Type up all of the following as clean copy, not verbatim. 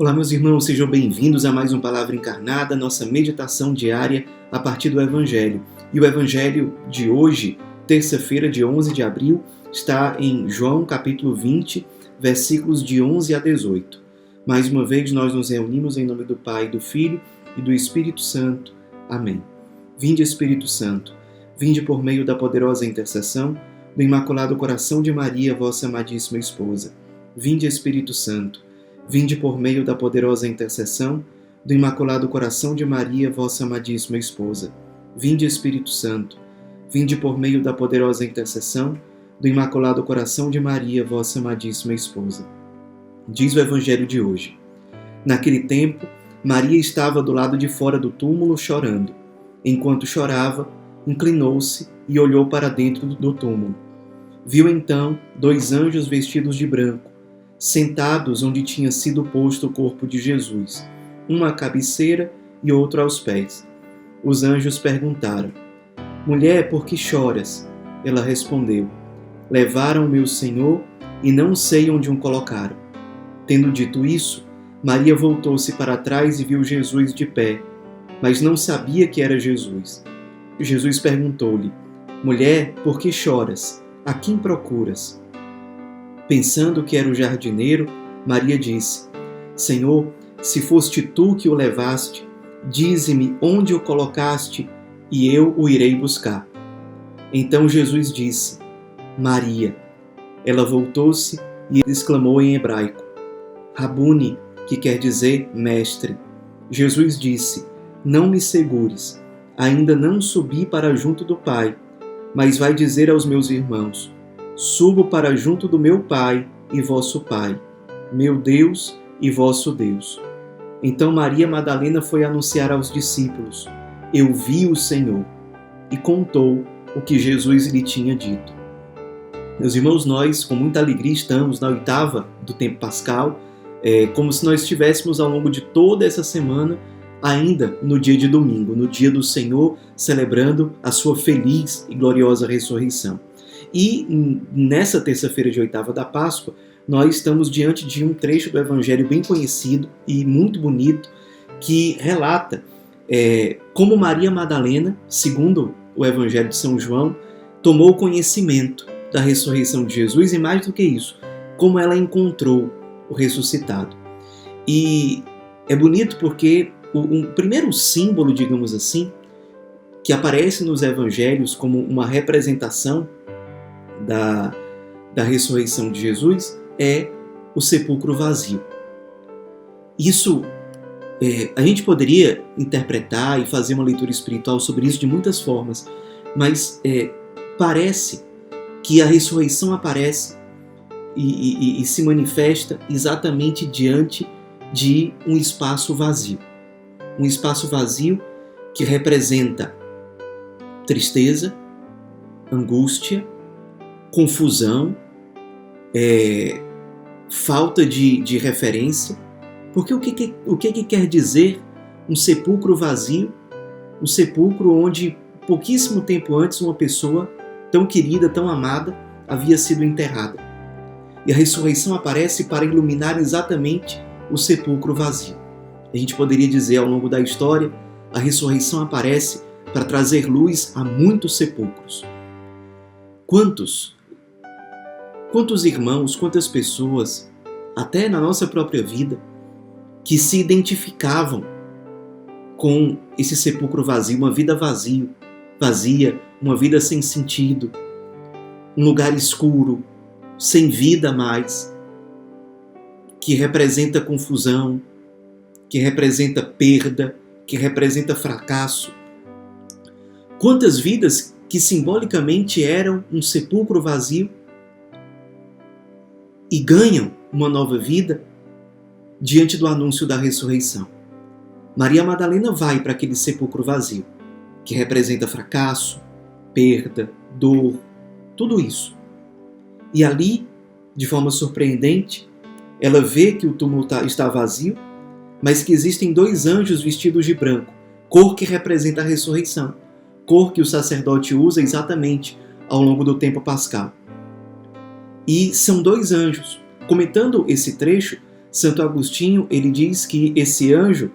Olá, meus irmãos, sejam bem-vindos a mais um Palavra Encarnada, nossa meditação diária a partir do Evangelho. E o Evangelho de hoje, terça-feira, de 11 de abril, está em João, capítulo 20, versículos de 11 a 18. Mais uma vez, nós nos reunimos em nome do Pai, do Filho e do Espírito Santo. Amém. Vinde, Espírito Santo, vinde por meio da poderosa intercessão do Imaculado Coração de Maria, vossa amadíssima esposa. Vinde, Espírito Santo, vinde por meio da poderosa intercessão do Imaculado Coração de Maria, vossa amadíssima esposa. Vinde, Espírito Santo, vinde por meio da poderosa intercessão do Imaculado Coração de Maria, vossa amadíssima esposa. Diz o Evangelho de hoje. Naquele tempo, Maria estava do lado de fora do túmulo chorando. Enquanto chorava, inclinou-se e olhou para dentro do túmulo. Viu então 2 anjos vestidos de branco, sentados onde tinha sido posto o corpo de Jesus, um à cabeceira e outro aos pés. Os anjos perguntaram: Mulher, por que choras? Ela respondeu: Levaram meu Senhor e não sei onde o colocaram. Tendo dito isso, Maria voltou-se para trás e viu Jesus de pé, mas não sabia que era Jesus. Jesus perguntou-lhe: Mulher, por que choras? A quem procuras? Pensando que era o jardineiro, Maria disse: Senhor, se foste tu que o levaste, dize-me onde o colocaste e eu o irei buscar. Então Jesus disse: Maria. Ela voltou-se e exclamou em hebraico: Rabuni, que quer dizer mestre. Jesus disse: Não me segures, ainda não subi para junto do Pai, mas vai dizer aos meus irmãos: Subo para junto do meu Pai e vosso Pai, meu Deus e vosso Deus. Então Maria Madalena foi anunciar aos discípulos: Eu vi o Senhor, e contou o que Jesus lhe tinha dito. Meus irmãos, nós com muita alegria estamos na 8ª do tempo pascal, como se nós estivéssemos ao longo de toda essa semana ainda no dia de domingo, no dia do Senhor, celebrando a sua feliz e gloriosa ressurreição. E nessa terça-feira de 8ª da Páscoa, nós estamos diante de um trecho do Evangelho bem conhecido e muito bonito, que relata como Maria Madalena, segundo o Evangelho de São João, tomou conhecimento da ressurreição de Jesus e, mais do que isso, como ela encontrou o ressuscitado. E é bonito porque o primeiro símbolo, digamos assim, que aparece nos Evangelhos como uma representação da ressurreição de Jesus é o sepulcro vazio. Isso, a gente poderia interpretar e fazer uma leitura espiritual sobre isso de muitas formas, mas parece que a ressurreição aparece e se manifesta exatamente diante de um espaço vazio. Um espaço vazio que representa tristeza, angústia, confusão, falta de referência. Porque o que quer dizer um sepulcro vazio? Um sepulcro onde pouquíssimo tempo antes uma pessoa tão querida, tão amada, havia sido enterrada. E a ressurreição aparece para iluminar exatamente o sepulcro vazio. A gente poderia dizer ao longo da história, a ressurreição aparece para trazer luz a muitos sepulcros. Quantos irmãos, quantas pessoas, até na nossa própria vida, que se identificavam com esse sepulcro vazio, uma vida vazia, uma vida sem sentido, um lugar escuro, sem vida mais, que representa confusão, que representa perda, que representa fracasso. Quantas vidas que simbolicamente eram um sepulcro vazio e ganham uma nova vida diante do anúncio da ressurreição. Maria Madalena vai para aquele sepulcro vazio, que representa fracasso, perda, dor, tudo isso. E ali, de forma surpreendente, ela vê que o túmulo está vazio, mas que existem 2 anjos vestidos de branco, cor que representa a ressurreição, cor que o sacerdote usa exatamente ao longo do tempo pascal. E são 2 anjos. Comentando esse trecho, Santo Agostinho, ele diz que esse anjo,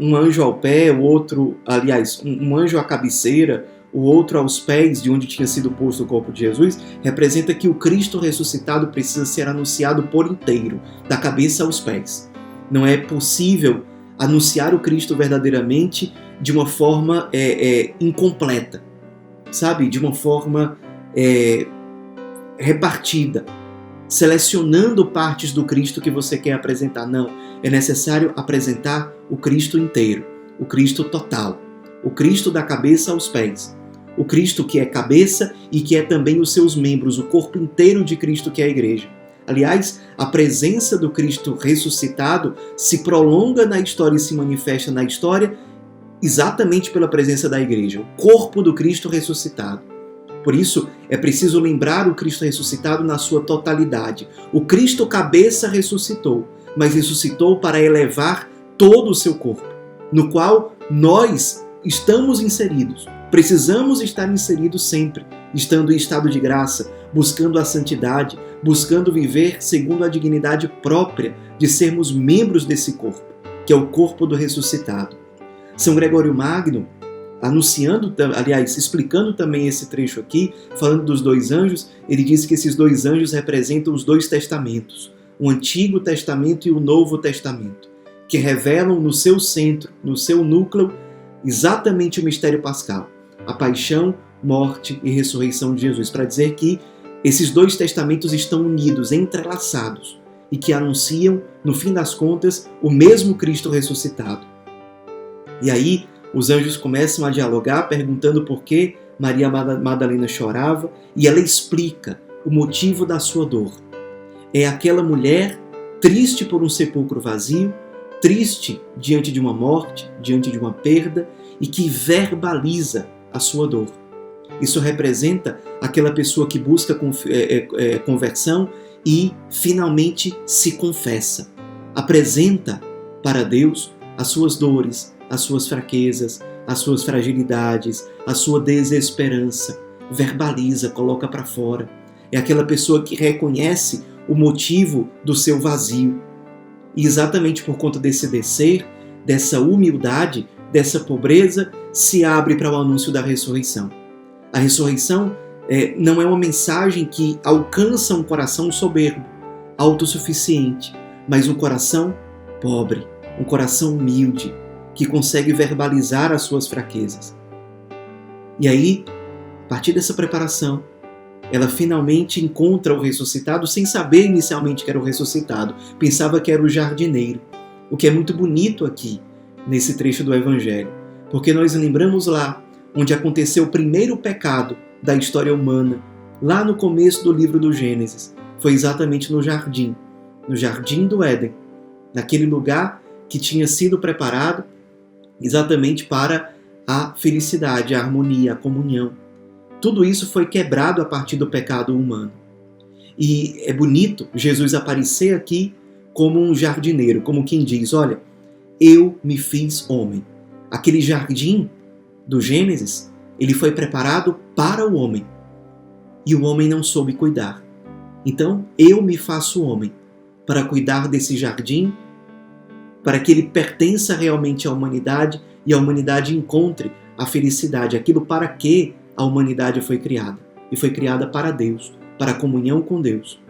um anjo ao pé, o outro, aliás, um anjo à cabeceira, o outro aos pés de onde tinha sido posto o corpo de Jesus, representa que o Cristo ressuscitado precisa ser anunciado por inteiro, da cabeça aos pés. Não é possível anunciar o Cristo verdadeiramente de uma forma incompleta, sabe? De uma forma repartida, selecionando partes do Cristo que você quer apresentar. Não, é necessário apresentar o Cristo inteiro, o Cristo total, o Cristo da cabeça aos pés, o Cristo que é cabeça e que é também os seus membros, o corpo inteiro de Cristo que é a igreja. Aliás, a presença do Cristo ressuscitado se prolonga na história e se manifesta na história exatamente pela presença da igreja, o corpo do Cristo ressuscitado. Por isso, é preciso lembrar o Cristo ressuscitado na sua totalidade. O Cristo cabeça ressuscitou, mas ressuscitou para elevar todo o seu corpo, no qual nós estamos inseridos. Precisamos estar inseridos sempre, estando em estado de graça, buscando a santidade, buscando viver segundo a dignidade própria de sermos membros desse corpo, que é o corpo do ressuscitado. São Gregório Magno, explicando também esse trecho aqui, falando dos dois anjos, ele diz que esses dois anjos representam os dois testamentos, o Antigo Testamento e o Novo Testamento, que revelam no seu centro, no seu núcleo, exatamente o mistério pascal, a paixão, morte e ressurreição de Jesus, para dizer que esses dois testamentos estão unidos, entrelaçados, e que anunciam, no fim das contas, o mesmo Cristo ressuscitado. E aí, os anjos começam a dialogar, perguntando por que Maria Madalena chorava, e ela explica o motivo da sua dor. É aquela mulher triste por um sepulcro vazio, triste diante de uma morte, diante de uma perda, e que verbaliza a sua dor. Isso representa aquela pessoa que busca conversão e finalmente se confessa. Apresenta para Deus as suas dores, as suas fraquezas, as suas fragilidades, a sua desesperança. Verbaliza, coloca para fora. É aquela pessoa que reconhece o motivo do seu vazio. E exatamente por conta desse descer, dessa humildade, dessa pobreza, se abre para o anúncio da ressurreição. A ressurreição não é uma mensagem que alcança um coração soberbo, autossuficiente, mas um coração pobre, um coração humilde, que consegue verbalizar as suas fraquezas. E aí, a partir dessa preparação, ela finalmente encontra o ressuscitado sem saber inicialmente que era o ressuscitado. Pensava que era o jardineiro. O que é muito bonito aqui, nesse trecho do Evangelho. Porque nós lembramos lá, onde aconteceu o primeiro pecado da história humana, lá no começo do livro do Gênesis. Foi exatamente no jardim do Éden, naquele lugar que tinha sido preparado exatamente para a felicidade, a harmonia, a comunhão. Tudo isso foi quebrado a partir do pecado humano. E é bonito Jesus aparecer aqui como um jardineiro, como quem diz, olha, eu me fiz homem. Aquele jardim do Gênesis, ele foi preparado para o homem. E o homem não soube cuidar. Então, eu me faço homem para cuidar desse jardim, para que ele pertença realmente à humanidade e a humanidade encontre a felicidade, aquilo para que a humanidade foi criada. E foi criada para Deus, para a comunhão com Deus.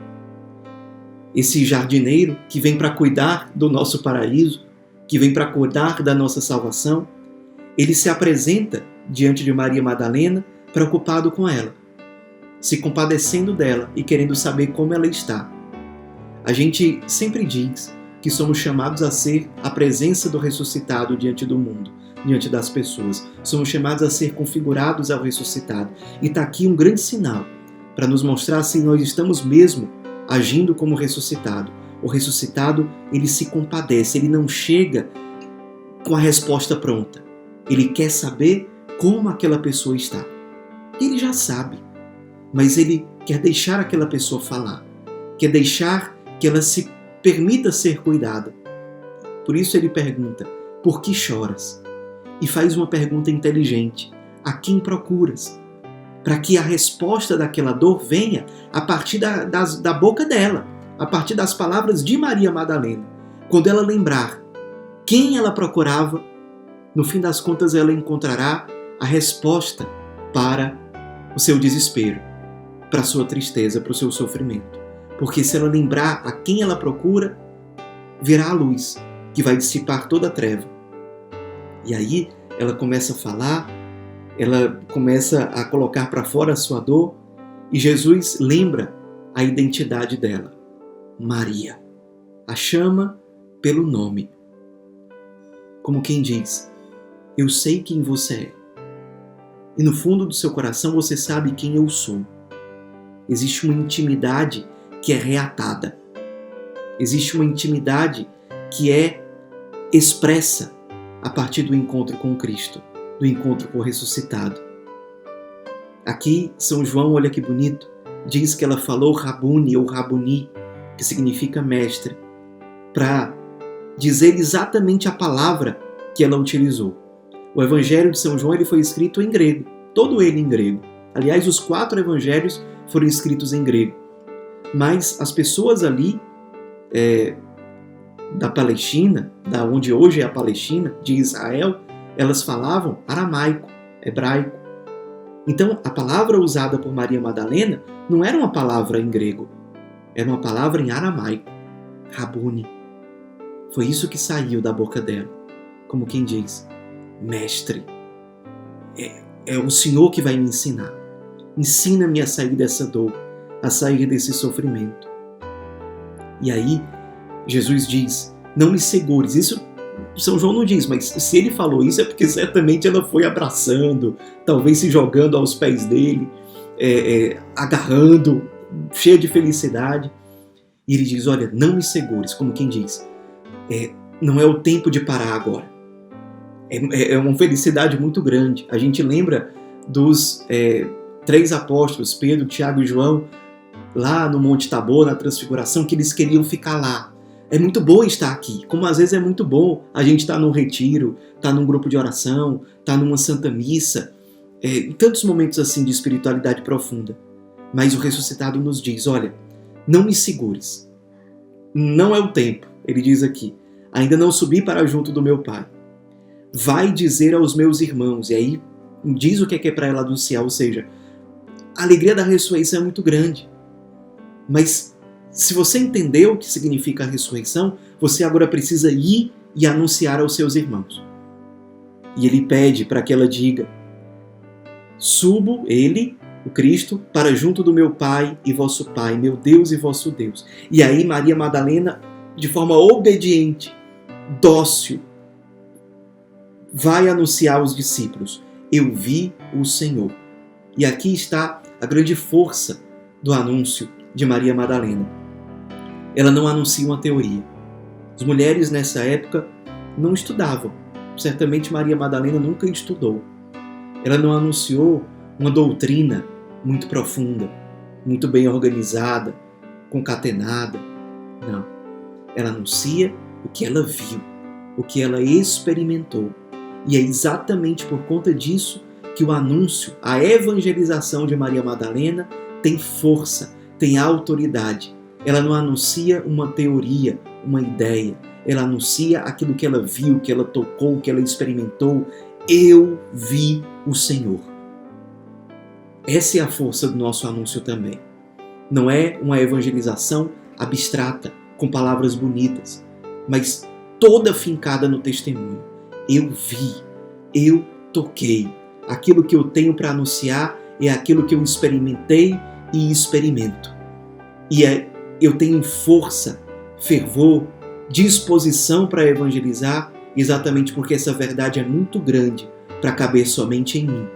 Esse jardineiro que vem para cuidar do nosso paraíso, que vem para cuidar da nossa salvação, ele se apresenta diante de Maria Madalena, preocupado com ela, se compadecendo dela e querendo saber como ela está. A gente sempre diz que somos chamados a ser a presença do ressuscitado diante do mundo, diante das pessoas. Somos chamados a ser configurados ao ressuscitado. E está aqui um grande sinal para nos mostrar se nós estamos mesmo agindo como ressuscitado. O ressuscitado, ele se compadece, ele não chega com a resposta pronta. Ele quer saber como aquela pessoa está. Ele já sabe, mas ele quer deixar aquela pessoa falar, quer deixar que ela se permita ser cuidada. Por isso ele pergunta, por que choras? E faz uma pergunta inteligente, a quem procuras? Para que a resposta daquela dor venha a partir da boca dela, a partir das palavras de Maria Madalena. Quando ela lembrar quem ela procurava, no fim das contas ela encontrará a resposta para o seu desespero, para a sua tristeza, para o seu sofrimento. Porque se ela lembrar a quem ela procura, virá a luz, que vai dissipar toda a treva. E aí ela começa a falar, ela começa a colocar para fora a sua dor, e Jesus lembra a identidade dela, Maria. A chama pelo nome. Como quem diz, eu sei quem você é. E no fundo do seu coração você sabe quem eu sou. Existe uma intimidade que é reatada. Existe uma intimidade que é expressa a partir do encontro com Cristo, do encontro com o ressuscitado. Aqui, São João, olha que bonito, diz que ela falou Rabuni ou Rabuni, que significa mestre, para dizer exatamente a palavra que ela utilizou. O Evangelho de São João ele foi escrito em grego, todo ele em grego. Aliás, os 4 evangelhos foram escritos em grego. Mas as pessoas ali da Palestina, da onde hoje é a Palestina, de Israel, elas falavam aramaico, hebraico. Então, a palavra usada por Maria Madalena não era uma palavra em grego, era uma palavra em aramaico, Rabuni. Foi isso que saiu da boca dela, como quem diz, mestre, é o Senhor que vai me ensinar. Ensina-me a sair dessa dor, a sair desse sofrimento. E aí, Jesus diz, não me segures. Isso São João não diz, mas se ele falou isso é porque certamente ela foi abraçando, talvez se jogando aos pés dele, agarrando, cheia de felicidade. E ele diz, olha, não me segures, como quem diz, não é o tempo de parar agora. É uma felicidade muito grande. A gente lembra dos 3 apóstolos, Pedro, Tiago e João, lá no Monte Tabor, na Transfiguração, que eles queriam ficar lá. É muito bom estar aqui, como às vezes é muito bom a gente estar num retiro, estar num grupo de oração, estar numa santa missa, em tantos momentos assim de espiritualidade profunda. Mas o ressuscitado nos diz, olha, não me segures, não é o tempo, ele diz aqui, ainda não subi para junto do meu Pai. Vai dizer aos meus irmãos, e aí diz o que é para ela anunciar, ou seja, a alegria da ressurreição é muito grande, mas se você entendeu o que significa a ressurreição, você agora precisa ir e anunciar aos seus irmãos. E ele pede para que ela diga, subo, ele, o Cristo, para junto do meu Pai e vosso Pai, meu Deus e vosso Deus. E aí Maria Madalena, de forma obediente, dócil, vai anunciar aos discípulos, eu vi o Senhor. E aqui está a grande força do anúncio de Maria Madalena. Ela não anuncia uma teoria. As mulheres nessa época não estudavam. Certamente Maria Madalena nunca estudou. Ela não anunciou uma doutrina muito profunda, muito bem organizada, concatenada. Não. Ela anuncia o que ela viu, o que ela experimentou. E é exatamente por conta disso que o anúncio, a evangelização de Maria Madalena tem força, tem autoridade. Ela não anuncia uma teoria, uma ideia. Ela anuncia aquilo que ela viu, que ela tocou, que ela experimentou. Eu vi o Senhor. Essa é a força do nosso anúncio também. Não é uma evangelização abstrata, com palavras bonitas, mas toda fincada no testemunho. Eu vi, eu toquei. Aquilo que eu tenho para anunciar é aquilo que eu experimentei e experimento. E eu tenho força, fervor, disposição para evangelizar, exatamente porque essa verdade é muito grande para caber somente em mim.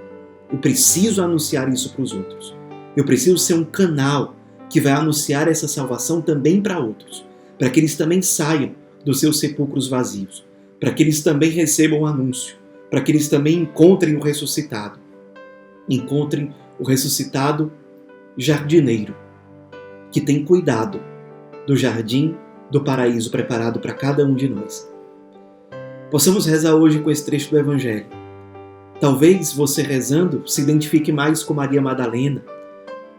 Eu preciso anunciar isso para os outros. Eu preciso ser um canal que vai anunciar essa salvação também para outros, para que eles também saiam dos seus sepulcros vazios, para que eles também recebam o anúncio, para que eles também encontrem o ressuscitado. Encontrem o ressuscitado jardineiro, que tem cuidado do jardim do paraíso preparado para cada um de nós. Possamos rezar hoje com esse trecho do Evangelho. Talvez você rezando se identifique mais com Maria Madalena,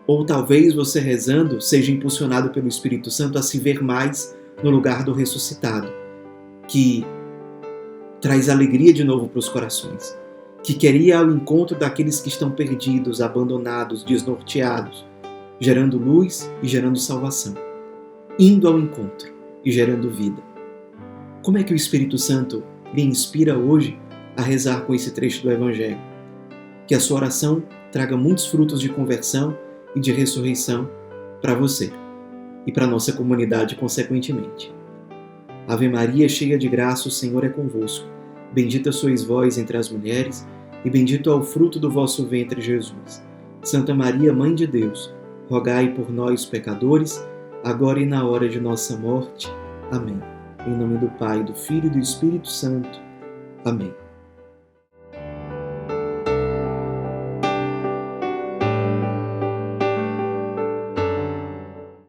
Ou talvez você rezando seja impulsionado pelo Espírito Santo a se ver mais no lugar do ressuscitado, que traz alegria de novo para os corações, que quer ir ao encontro daqueles que estão perdidos, abandonados, desnorteados, gerando luz e gerando salvação, indo ao encontro e gerando vida. Como é que o Espírito Santo lhe inspira hoje a rezar com esse trecho do Evangelho? Que a sua oração traga muitos frutos de conversão e de ressurreição para você e para a nossa comunidade consequentemente. Ave Maria, cheia de graça, o Senhor é convosco. Bendita sois vós entre as mulheres, e bendito é o fruto do vosso ventre, Jesus. Santa Maria, Mãe de Deus, rogai por nós, pecadores, agora e na hora de nossa morte. Amém. Em nome do Pai, do Filho e do Espírito Santo. Amém.